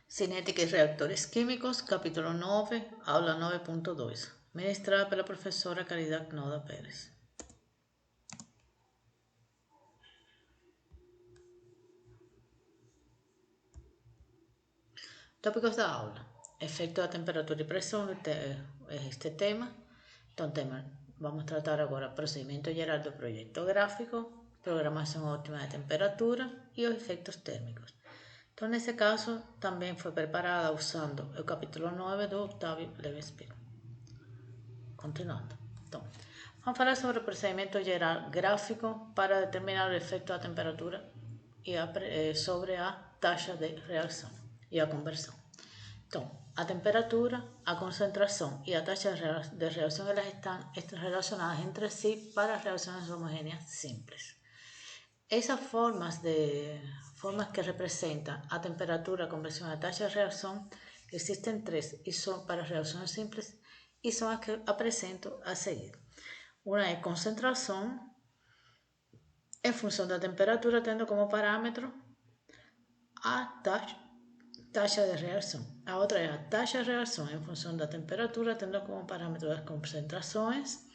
Cinética e reactores químicos, capítulo 9, aula 9.2, ministrada pela professora Caridad Noda Pérez. Tópicos da aula: efeito da temperatura e pressão, este tema. Então, vamos tratar agora procedimento geral do projeto gráfico, programação ótima de temperatura e os efeitos térmicos. Então, nesse caso, também foi preparada usando o capítulo 9 do Octavio Levenspiel. Continuando. Então, vamos falar sobre o procedimento geral gráfico para determinar o efeito da temperatura e sobre a taxa de reação e a conversão. Então, a temperatura, a concentração e a taxa de reação elas estão relacionadas entre si para reações homogêneas simples. Essas formas que representam a temperatura, a conversão e a taxa de reação existem três e são para reações simples e são as que apresento a seguir. Uma é concentração em função da temperatura, tendo como parâmetro a taxa de reação. A outra é a taxa de reação em função da temperatura, tendo como parâmetro as concentrações.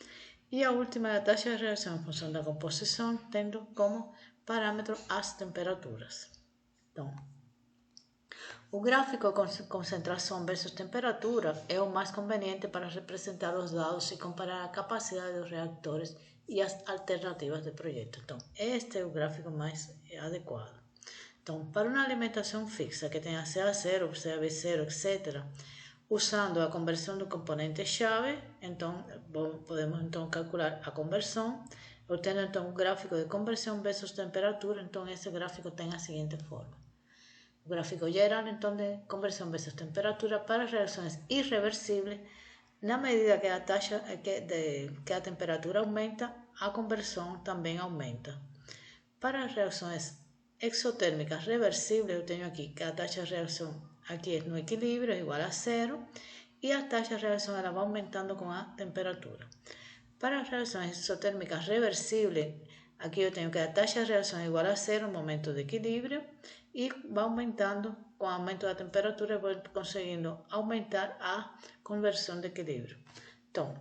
E a última é a taxa de reação em função da composição, tendo como parâmetro as temperaturas. Então, o gráfico concentração versus temperatura é o mais conveniente para representar os dados e comparar a capacidade dos reatores e as alternativas de projeto. Então, este é o gráfico mais adequado. Então, para uma alimentação fixa que tenha CA0, CaB0, etc., usando a conversão do componente-chave, então, podemos então calcular a conversão, obtendo então o gráfico de conversão versus temperatura. Então, esse gráfico tem a seguinte forma. O gráfico geral, então, de conversão versus temperatura para reações irreversíveis, na medida que a temperatura aumenta, a conversão também aumenta. Para reações exotérmicas reversíveis, eu tenho aqui que a taxa de reação aqui no equilíbrio é igual a zero e a taxa de reação ela vai aumentando com a temperatura. Para reações exotérmicas reversíveis, aqui eu tenho que a taxa de reação é igual a zero no momento de equilíbrio e vai aumentando com o aumento da temperatura, vou conseguindo aumentar a conversão de equilíbrio. Então,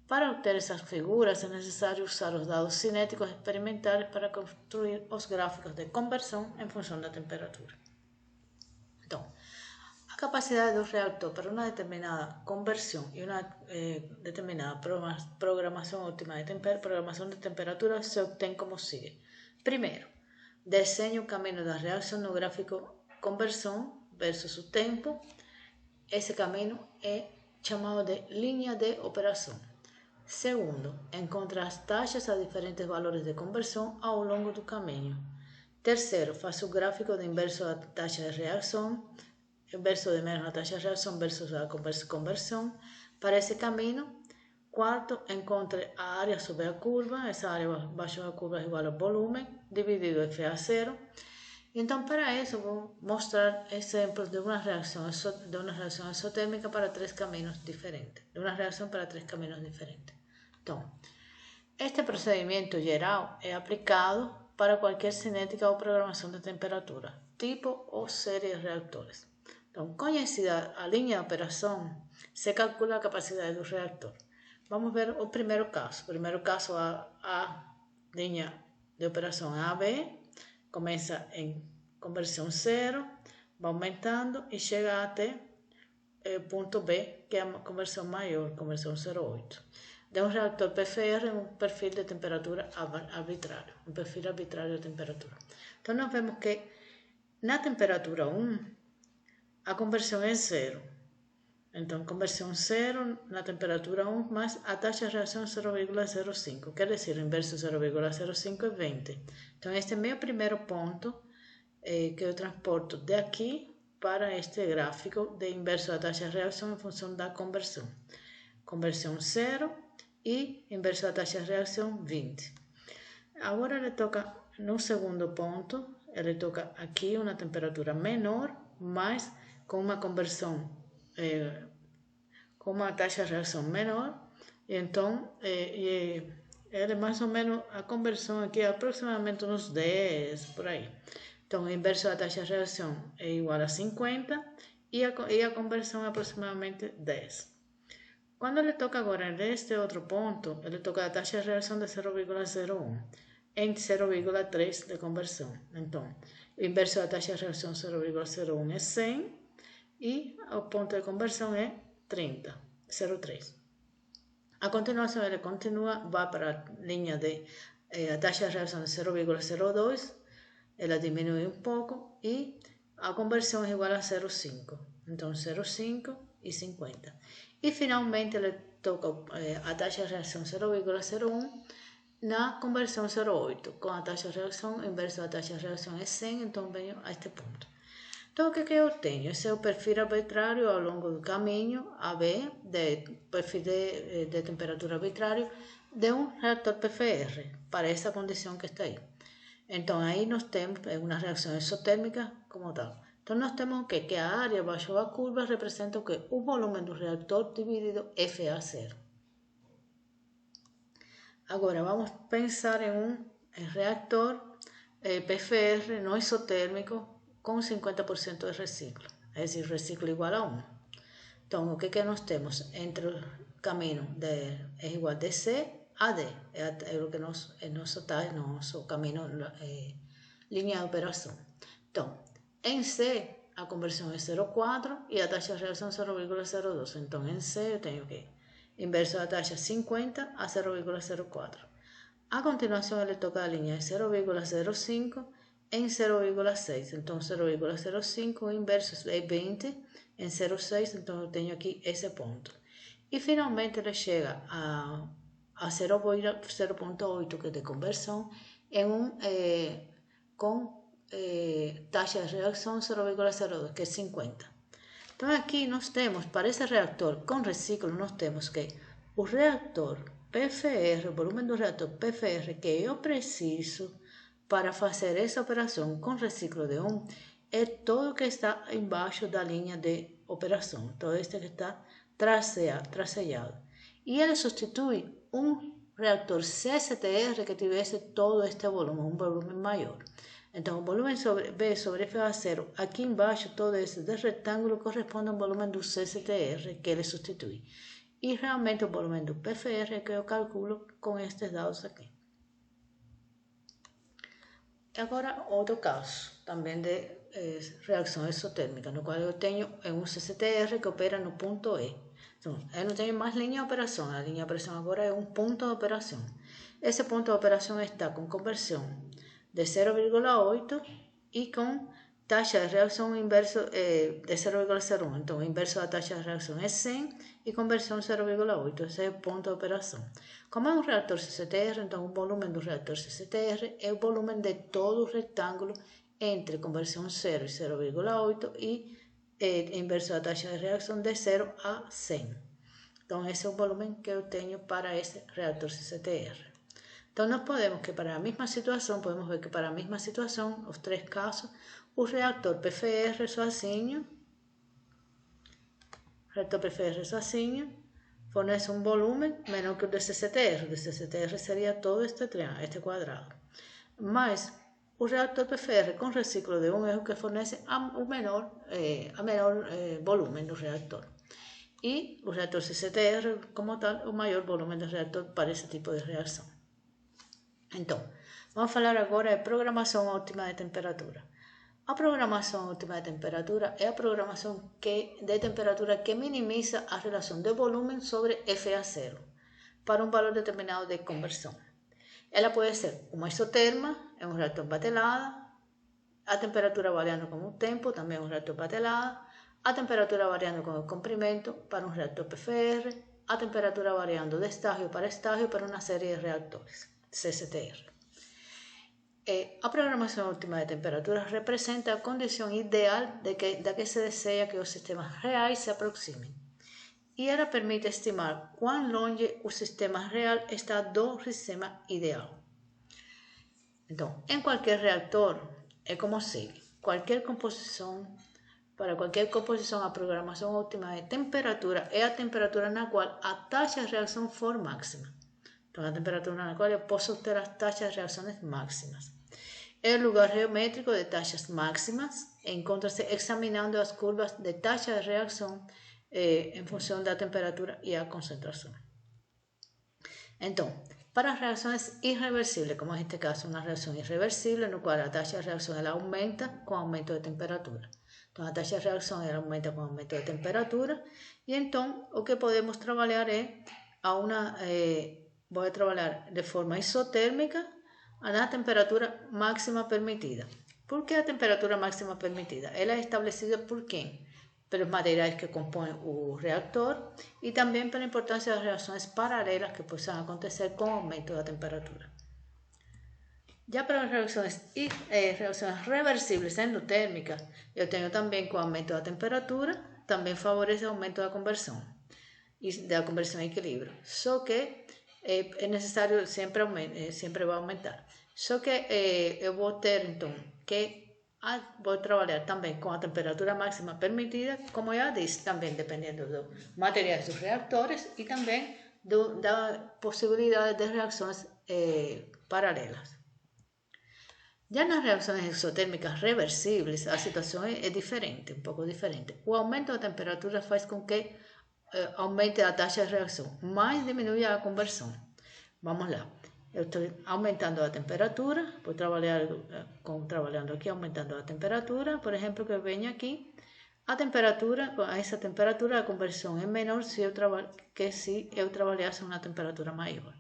para obter essas figuras é necessário usar os dados cinéticos experimentais para construir os gráficos de conversão em função da temperatura. Então, a capacidade do reator para uma determinada conversão e uma determinada programação ótima de temperatura se obtém como sigue. Primeiro, desenhe o caminho da reação no gráfico conversão versus o tempo. Esse caminho é chamado de linha de operação. Segundo, encontre as taxas a diferentes valores de conversão ao longo do caminho. Terceiro, faça o gráfico de inverso da taxa de reação, inverso de menos a taxa de reação versus a conversão para esse caminho. Quarto, encontre a área sobre a curva, essa área abaixo da curva é igual ao volume, dividido FA0. Então, para isso, vou mostrar exemplos de uma reação exotérmica para três caminhos diferentes. De uma reação para três caminhos diferentes. Então, este procedimento geral é aplicado para qualquer cinética ou programação de temperatura, tipo ou série de reatores. Então, conhecida a linha de operação, se calcula a capacidade do reator. Vamos ver o primeiro caso. O primeiro caso, a linha de operação é AB, começa em conversão 0, vai aumentando e chega até ponto B, que é a conversão maior, conversão 0,8. De um reator PFR, um perfil de temperatura arbitrário, um perfil arbitrário de temperatura. Então, nós vemos que na temperatura 1, a conversão é 0. Então, conversão 0 na temperatura 1, mas a taxa de reação é 0,05. Quer dizer, o inverso 0,05 é 20. Então, este é meu primeiro ponto que eu transporto daqui para este gráfico de inverso da taxa de reação em função da conversão. Conversão 0 e inverso da taxa de reação 20. Agora ele toca no segundo ponto, ele toca aqui uma temperatura menor, mas com uma conversão, com uma taxa de reação menor, e então ele mais ou menos, a conversão aqui é aproximadamente uns 10, por aí. Então, o inverso da taxa de reação é igual a 50 e a conversão é aproximadamente 10. Quando ele toca agora neste outro ponto, ele toca a taxa de reação de 0,01 em 0,3 de conversão. Então, o inverso da taxa de reação 0,01 é 100 e o ponto de conversão é 30, 0,3. A continuação, ele continua, vai para a linha de a taxa de reação de 0,02, ela diminui um pouco e a conversão é igual a 0,5. Então, 0,5 e 50. E finalmente ele toca a taxa de reação 0,01 na conversão 0,8. Com a taxa de reação, o inverso da taxa de reação é 100, então venho a este ponto. Então, o que eu tenho? Esse é o perfil arbitrário ao longo do caminho, AB, de perfil de temperatura arbitrário, de um reator PFR, para essa condição que está aí. Então, aí nós temos uma reação exotérmica como tal. Então, nós temos que a área abaixo da curva representa o quê? O volume do reator dividido FA0. Agora, vamos pensar em um reator PFR não isotérmico com 50% de reciclo, é decir, reciclo igual a 1. Então, o que nós temos entre o caminho é igual de C a D, é o que é nosso caminho linha de operação. Então, em C, a conversão é 0,4 e a taxa de reação 0,02. Então, em C, eu tenho que inverso da taxa 50 a 0,04. A continuação, ele toca a linha 0,05 em 0,6. Então, 0,05, o inverso é 20 em 0,6. Então, eu tenho aqui esse ponto. E, finalmente, ele chega a 0,8, que é de conversão, com taxa de reação 0,02, que é 50. Então, aqui nós temos, para esse reator com reciclo, nós temos que o reator PFR, o volume do reator PFR que eu preciso para fazer essa operação com reciclo de 1 é todo que está embaixo da linha de operação, todo este que está traceado. E ele substitui um reator CSTR que tivesse todo este volume, um volume maior. Então, o volume B sobre FA0, aqui embaixo, todo esse de retângulo corresponde ao volume do CSTR que ele substitui. E realmente o volume do PFR é que eu calculo com estes dados aqui. Agora, outro caso, também de reação exotérmica, no qual eu tenho um CSTR que opera no ponto E. Então, eu não tenho mais linha de operação, a linha de operação agora é um ponto de operação. Esse ponto de operação está com conversão de 0,8 e com taxa de reação inverso de 0,01. Então, o inverso da taxa de reação é 100 e conversão 0,8. Esse é o ponto de operação. Como é um reator CCTR, então o volume do reator CCTR é o volume de todo o retângulo entre conversão 0 e 0,8 e inverso da taxa de reação de 0 a 100. Então, esse é o volume que eu tenho para esse reator CCTR. Então, nós podemos ver que para a mesma situação, os três casos, o reator PFR sozinho, fornece um volume menor que o de CCTR. O de CCTR seria todo este triângulo, este quadrado. Mas o reator PFR com reciclo de 1 é o que fornece a menor volume do reator. E o reator CCTR, como tal, o maior volume do reator para esse tipo de reação. Então, vamos falar agora de programação ótima de temperatura. A programação ótima de temperatura é a programação de temperatura que minimiza a relação de volume sobre FA0 para um valor determinado de conversão. Ela pode ser uma isoterma, é um reator batelada, a temperatura variando com o tempo, também é um reator batelada, a temperatura variando com o comprimento para um reator PFR, a temperatura variando de estágio para uma série de reatores CSTR. A programação ótima de temperatura representa a condição ideal da que se deseja que os sistemas reais se aproximem. E ela permite estimar quão longe o sistema real está do sistema ideal. Então, em qualquer reator, é como segue. Para qualquer composição, a programação ótima de temperatura é a temperatura na qual a taxa de reação for máxima. Então, a temperatura na qual eu posso ter as taxas de reações máximas. É o lugar geométrico de taxas máximas encontra-se examinando as curvas de taxa de reação em função da temperatura e a concentração. Então, para as reações irreversíveis, como neste caso uma reação irreversível, no qual a taxa de reação ela aumenta com aumento de temperatura. Então, a taxa de reação ela aumenta com aumento de temperatura e então o que podemos trabalhar é vou trabalhar de forma isotérmica na temperatura máxima permitida. Por que a temperatura máxima permitida? Ela é estabelecida por quem? Pelos materiais que compõem o reactor e também pela importância das reações paralelas que possam acontecer com o aumento da temperatura. Já para as reações reversíveis endotérmicas, eu tenho também com o aumento da temperatura, também favorece o aumento da conversão em equilíbrio. Só que é necessário sempre vai aumentar. Só que eu vou ter então que vou trabalhar também com a temperatura máxima permitida, como já disse, também dependendo dos materiais dos reatores e também da possibilidade de reações paralelas. Já nas reações exotérmicas reversíveis, a situação é diferente, um pouco diferente. O aumento da temperatura faz com que aumente a taxa de reação, mas diminui a conversão. Vamos lá. Eu estou aumentando a temperatura, vou trabalhando aqui, aumentando a temperatura. Por exemplo, que eu venho aqui, a essa temperatura a conversão é menor que se eu trabalhasse a uma temperatura maior.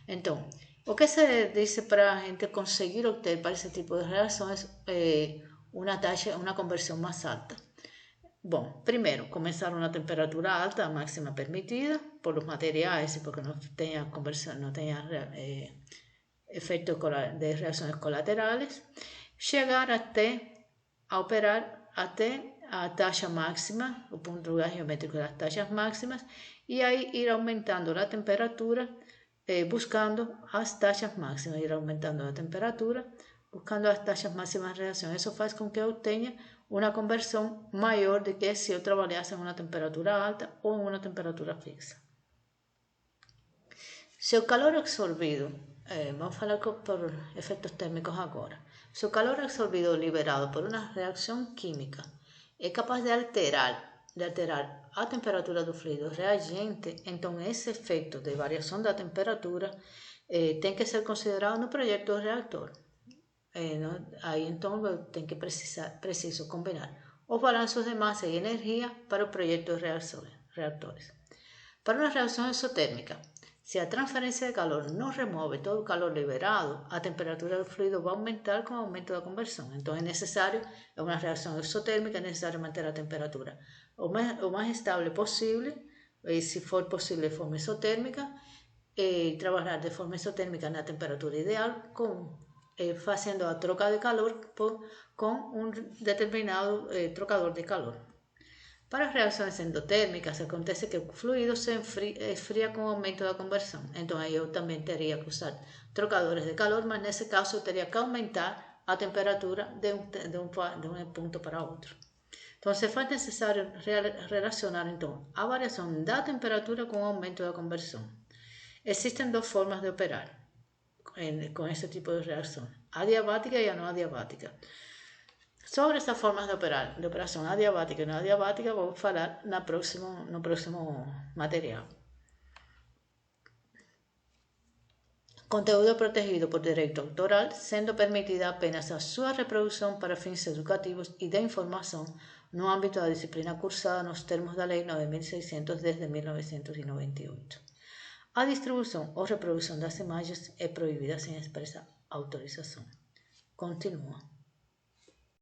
Então, o que se diz para a gente conseguir obter para esse tipo de reações uma conversão mais alta? Bom, primeiro, começar uma temperatura alta, a máxima permitida, por os materiais e porque não tenha conversão, não tenha efeitos de reações colaterais, chegar a operar até a taxa máxima, o ponto de lugar geométrico das taxas máximas, e aí ir aumentando a temperatura, buscando as taxas máximas, ir aumentando a temperatura, buscando as taxas máximas de reação. Isso faz com que eu tenha uma conversão maior do que se eu trabalhasse em uma temperatura alta ou em uma temperatura fixa. Se o calor absorvido, vamos falar por efeitos térmicos agora, se o calor absorvido liberado por uma reação química é capaz de alterar a temperatura do fluido reagente, então esse efeito de variação da temperatura tem que ser considerado no projeto do reactor. Aí então eu tenho que preciso combinar os balanços de massa e energia para o projeto de reatores. Para uma reação exotérmica, se a transferência de calor não remove todo o calor liberado, a temperatura do fluido vai aumentar com o aumento da conversão. Então é uma reação exotérmica, é necessário manter a temperatura o mais estável possível, e se for possível de forma isotérmica, trabalhar de forma isotérmica na temperatura ideal, fazendo a troca de calor com um determinado trocador de calor. Para as reações endotérmicas, acontece que o fluido se esfria com o aumento da conversão. Então, aí eu também teria que usar trocadores de calor, mas nesse caso eu teria que aumentar a temperatura de um ponto para outro. Então, se faz necessário relacionar então, a variação da temperatura com o aumento da conversão. Existem duas formas de operar com esse tipo de reação, adiabática e a não adiabática. Sobre essas formas de operação adiabática e não adiabática, vou falar no próximo material. Conteúdo protegido por direito autoral, sendo permitida apenas a sua reprodução para fins educativos e de informação no âmbito da disciplina cursada nos termos da Lei 9.600 desde 1998. A distribuição ou reprodução das imagens é proibida sem expressa autorização. Continua.